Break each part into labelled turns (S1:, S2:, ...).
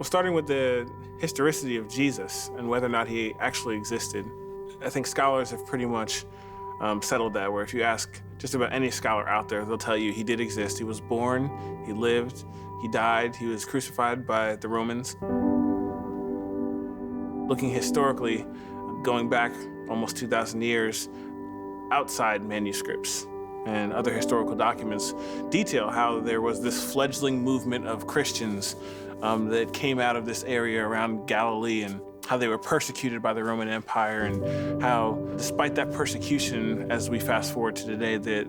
S1: Well, starting with the historicity of Jesus and whether or not he actually existed, I think scholars have pretty much settled that, where if you ask just about any scholar out there, they'll tell you he did exist. He was born, he lived, he died, he was crucified by the Romans. Looking historically, going back almost 2,000 years, outside manuscripts and other historical documents detail how there was this fledgling movement of Christians that came out of this area around Galilee, and how they were persecuted by the Roman Empire, and how, despite that persecution, as we fast forward to today, that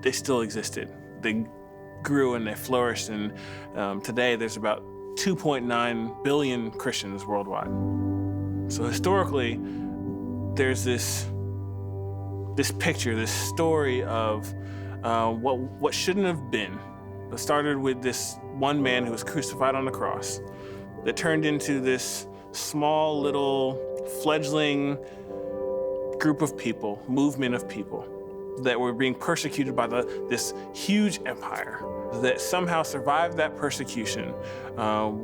S1: they still existed. They grew and they flourished, and today there's about 2.9 billion Christians worldwide. So historically, there's this picture, this story of what shouldn't have been. It started with this one man who was crucified on the cross that turned into this small little fledgling group of people, movement of people that were being persecuted by this huge empire that somehow survived that persecution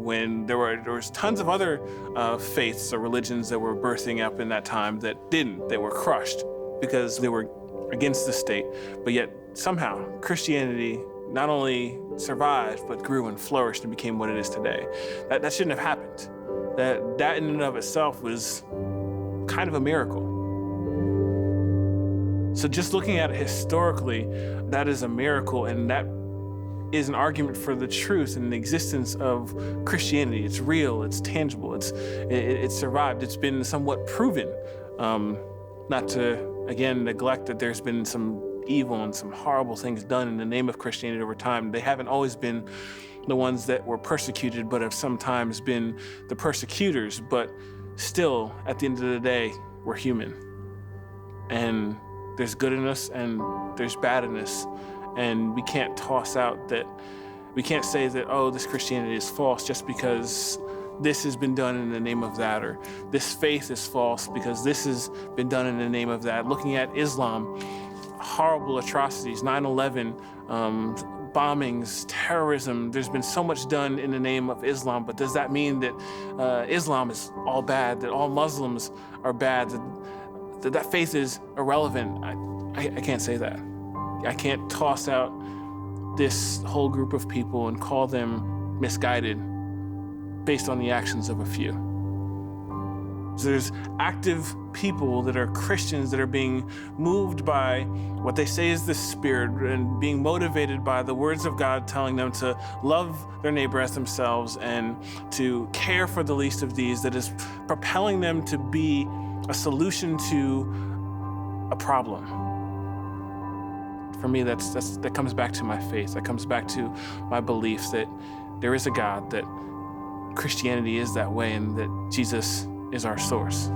S1: when there was tons of other faiths or religions that were birthing up in that time that didn't. They were crushed because they were against the state. But yet somehow Christianity not only survived, but grew and flourished and became what it is today. That shouldn't have happened. That in and of itself was kind of a miracle. So just looking at it historically, that is a miracle, and that is an argument for the truth and the existence of Christianity. It's real, it's tangible, it survived, it's been somewhat proven. Not to, again, neglect that there's been some evil and some horrible things done in the name of Christianity over time. They haven't always been the ones that were persecuted, but have sometimes been the persecutors. But still, at the end of the day, we're human. And there's good in us and there's bad in us. And we can't toss out that, we can't say that, oh, this Christianity is false just because this has been done in the name of that, or this faith is false because this has been done in the name of that. Looking at Islam, horrible atrocities, 9/11, bombings, terrorism. There's been so much done in the name of Islam, but does that mean that Islam is all bad, that all Muslims are bad, that faith is irrelevant? I can't say that. I can't toss out this whole group of people and call them misguided based on the actions of a few. So there's active people that are Christians that are being moved by what they say is the Spirit and being motivated by the words of God telling them to love their neighbor as themselves and to care for the least of these, that is propelling them to be a solution to a problem. For me, that comes back to my faith. That comes back to my belief that there is a God, that Christianity is that way, and that Jesus is our source.